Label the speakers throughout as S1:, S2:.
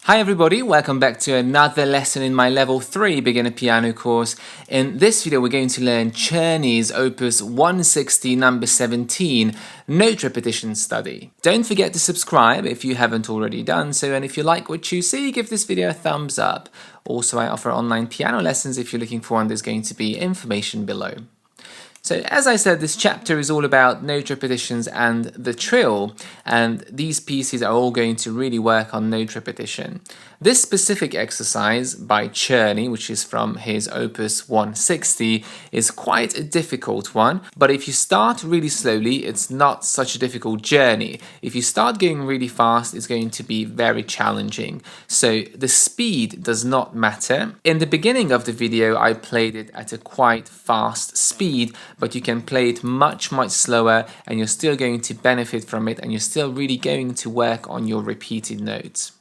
S1: Hi everybody, welcome back to another lesson in my level 3 beginner piano course. In this video we're going to learn C.Czerny's opus 160 number 17 note repetition study. Don't forget to subscribe if you haven't already done so, and if you like what you see, give this video a thumbs up. Also, I offer online piano lessons. If you're looking for one, there's going to be information below. So as I said, this chapter is all about note repetitions and the trill, and these pieces are all going to really work on note repetition. This specific exercise by Czerny, which is from his opus 160, is quite a difficult one, but if you start really slowly, it's not such a difficult journey. If you start going really fast, it's going to be very challenging. So the speed does not matter. In the beginning of the video, I played it at a quite fast speed, but you can play it much slower and you're still going to benefit from it, and you're still really going to work on your repeated notes.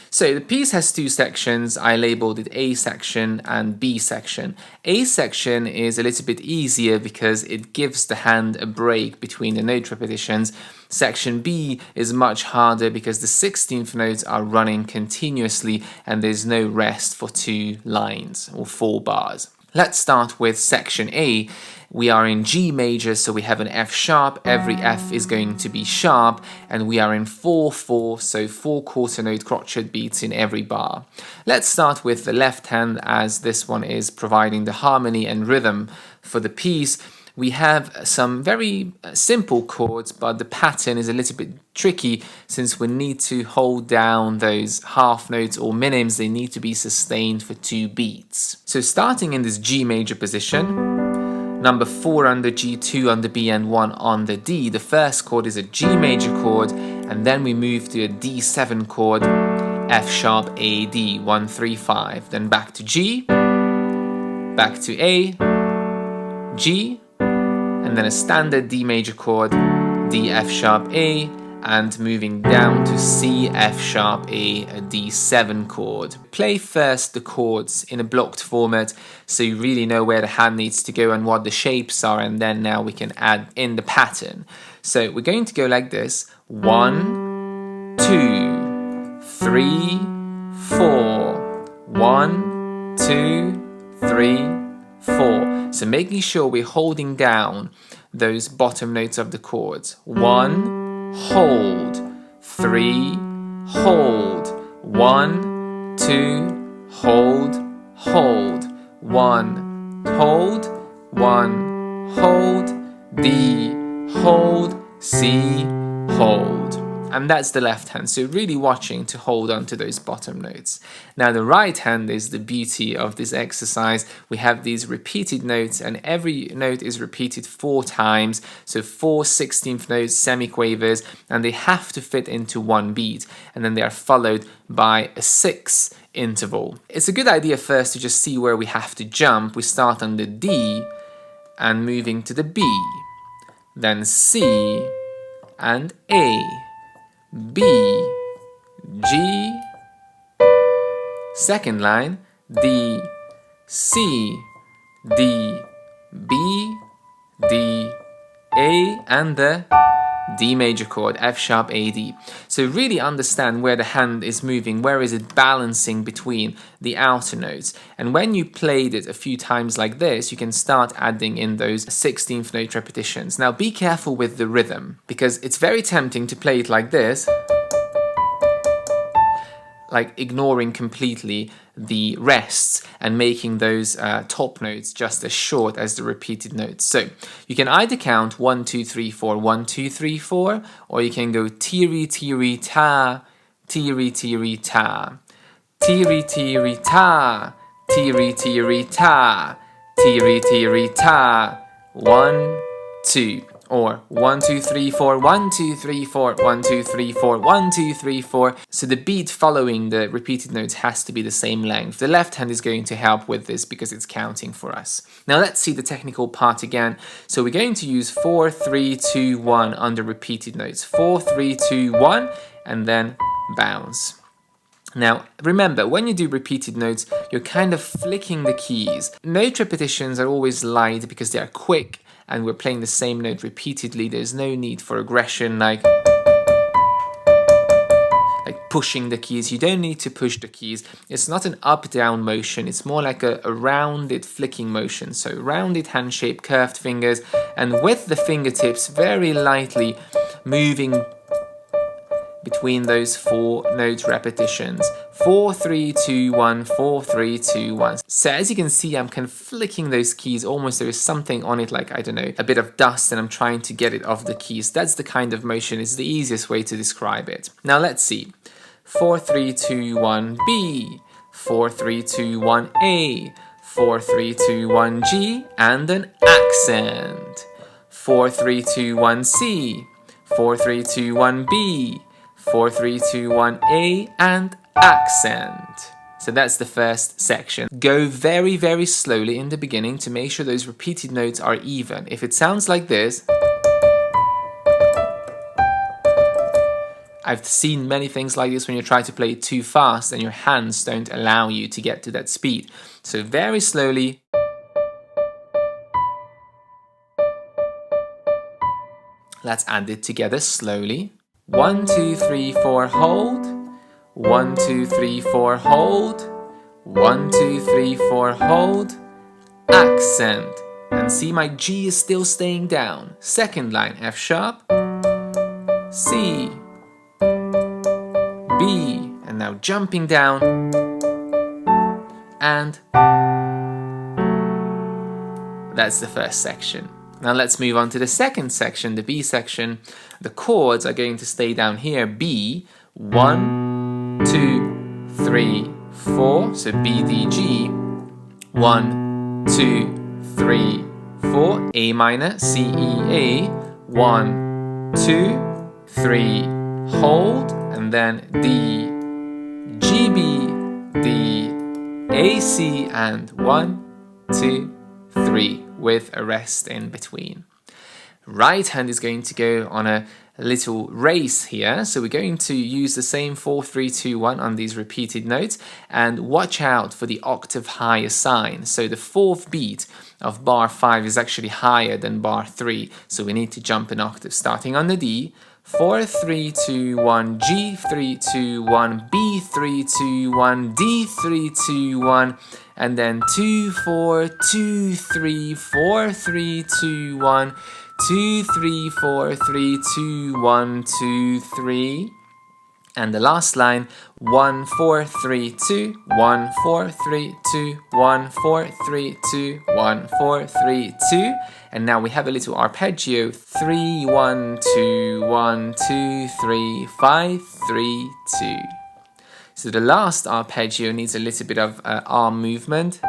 S1: So the piece has two sections. I labeled it A section and B section. A section is a little bit easier because it gives the hand a break between the note repetitions. Section B is much harder because the 16th notes are running continuously and there's no rest for 2 lines or 4 bars. Let's start with section A. We are in G major, so we have an F sharp. Every F is going to be sharp, and we are in 4/4, so 4 quarter note crotchet beats in every bar. Let's start with the left hand, as this one is providing the harmony and rhythm for the piece. We have some very simple chords, but the pattern is a little bit tricky since we need to hold down those half notes or minims. They need to be sustained for 2 beats. So starting in this G major position, number 4 on the G, 2 on the B, and 1 on the D. The first chord is a G major chord, and then we move to a D7 chord, F sharp, A, D, 1, 3, 5. Then back to G, back to A, G, and then a standard D major chord, D, F sharp, A, and moving down to C, F sharp, A D7 chord. Play first the chords in a blocked format so you really know where the hand needs to go and what the shapes are, and then now we can add in the pattern. So we're going to go like this: 1, 2, 3, 4. 1, 2, 3, 4. So making sure we're holding down those bottom notes of the chords. 1, hold, 3, hold, 1, 2, hold, hold, 1, hold, 1, hold, D, hold, C, hold. And that's the left hand, so really watching to hold on to those bottom notes. Now the right hand is the beauty of this exercise. We have these repeated notes, and every note is repeated 4 times, so 4 16th notes, semiquavers, and they have to fit into 1 beat, and then they are followed by a 6 interval. It's a good idea first to just see where we have to jump. We start on the D and moving to the B, then C and A, B, G, second line, D, C, D, B, D, A, and the D major chord, F sharp, A, D. So really understand where the hand is moving, where is it balancing between the outer notes. And when you played it a few times like this, you can start adding in those 16th note repetitions. Now be careful with the rhythm, because it's very tempting to play it like this, like ignoring completely the rests and making those top notes just as short as the repeated notes. So you can either count 1, 2, 3, 4, 1, 2, 3, 4, or you can go tiri, tiri, ta, tiri, tiri, ta, tiri, tiri, ta, tiri, tiri, ta, tiri, tiri, ta, 1, 2. Or 1, 2, 3, 4, 1, 2, 3, 4, 1, 2, 3, 4, 1, 2, 3, 4. So the beat following the repeated notes has to be the same length. The left hand is going to help with this because it's counting for us. Now let's see the technical part again. So we're going to use 4, 3, 2, 1 on the repeated notes. 4, 3, 2, 1, and then bounce. Now, remember, when you do repeated notes, you're kind of flicking the keys. Note repetitions are always light because they are quick and we're playing the same note repeatedly. There's no need for aggression like pushing the keys. You don't need to push the keys. It's not an up-down motion. It's more like a rounded flicking motion. So rounded hand shape, curved fingers, and with the fingertips very lightly moving between those 4 note repetitions. 4, 3, 2, 1, 4, 3, 2, 1. So as you can see, I'm kind of flicking those keys, almost there is something on it, like, I don't know, a bit of dust, and I'm trying to get it off the keys. That's the kind of motion, it's the easiest way to describe it. Now let's see. 4, 3, 2, 1, B. 4, 3, 2, 1, A. 4, 3, 2, 1, G. And an accent. 4, 3, 2, 1, C. 4, 3, 2, 1, B. 4, 3, 2, 1, A, and accent. So that's the first section. Go very, very slowly in the beginning to make sure those repeated notes are even. If it sounds like this, I've seen many things like this when you try to play it too fast and your hands don't allow you to get to that speed. So very slowly. Let's add it together slowly. 1, 2, 3, 4, hold. 1, 2, 3, 4, hold. 1, 2, 3, 4, hold. Accent. And see, my G is still staying down. Second line, F sharp, C, B, and now jumping down, and that's the first section. Now let's move on to the second section, the B section. The chords are going to stay down here. B, 1, 2, 3, 4. So B, D, G. 1, 2, 3, 4. A minor, C, E, A. 1, 2, 3, hold. And then D, G, B, D, A, C, and 1, 2, 3. With a rest in between. Right hand is going to go on a little race here, so we're going to use the same 4, 3, 2, 1 on these repeated notes, and watch out for the octave higher sign. So the 4th beat of bar 5 is actually higher than bar 3, so we need to jump an octave, starting on the D. 4, 3, 2, 1, G, 3, 2, 1, B, 3, 2, 1, D, 3, 2, 1, and then 2, 4, 2, 3, 4, 3, 2, 1, 2, 3, 4, 3, 2, 1, 2, 3. And the last line, 1, 4, 3, 2, 1, 4, 3, 2, 1, 4, 3, 2, 1, 4, 3, 2. And now we have a little arpeggio, 3, 1, 2, 1, 2, 3, 5, 3, 2. So the last arpeggio needs a little bit of arm movement,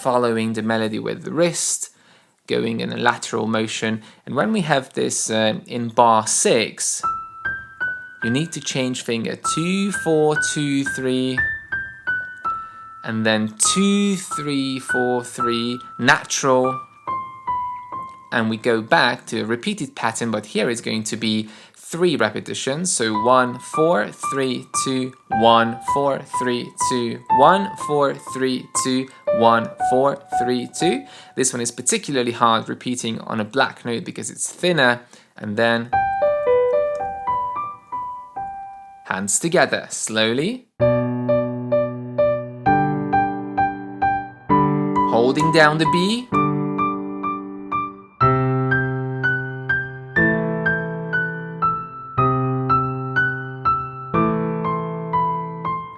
S1: following the melody with the wrist, going in a lateral motion. And when we have this in bar 6, you need to change finger 2, 4, 2, 3, and then 2, 3, 4, 3, natural. And we go back to a repeated pattern, but here it's going to be 3 repetitions. So 1, 4, 3, 2, 1, 4, 3, 2, 1, 4, 3, 2, 1, 4, 3, 2. This one is particularly hard repeating on a black note because it's thinner. And then hands together, slowly. Holding down the B.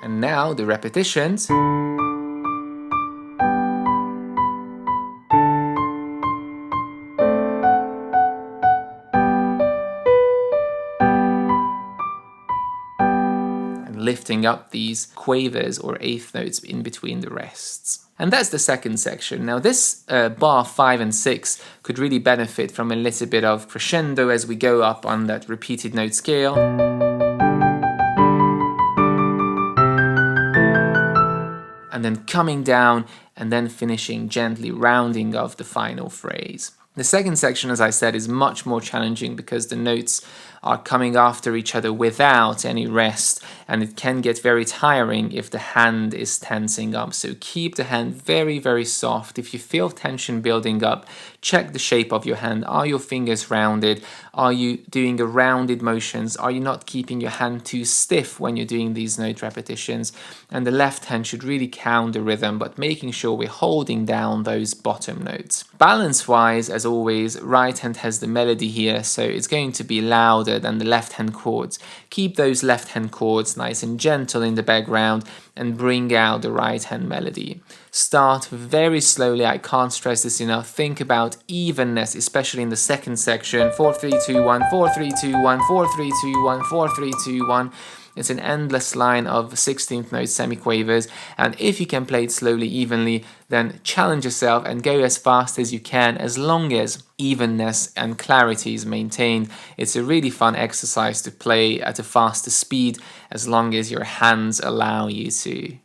S1: And now the repetitions. And lifting up these quavers or eighth notes in between the rests. And that's the second section. Now this bar 5 and 6 could really benefit from a little bit of crescendo as we go up on that repeated note scale. And then coming down and then finishing gently rounding off the final phrase. The second section, as I said, is much more challenging because the notes are coming after each other without any rest, and it can get very tiring if the hand is tensing up. So keep the hand very, very soft. If you feel tension building up, check the shape of your hand. Are your fingers rounded? Are you doing a rounded motions? Are you not keeping your hand too stiff when you're doing these note repetitions? And the left hand should really count the rhythm, but making sure we're holding down those bottom notes. Balance wise, as always, right hand has the melody here, so it's going to be louder than the left hand chords. Keep those left hand chords nice and gentle in the background and bring out the right hand melody. Start very slowly, I can't stress this enough. Think about evenness, especially in the second section. 4 3 2 1 4 3 2 1 4 3 2 1 4 3 2 1. It's an endless line of 16th note semiquavers, and if you can play it slowly, evenly, then challenge yourself and go as fast as you can, as long as evenness and clarity is maintained. It's a really fun exercise to play at a faster speed, as long as your hands allow you to.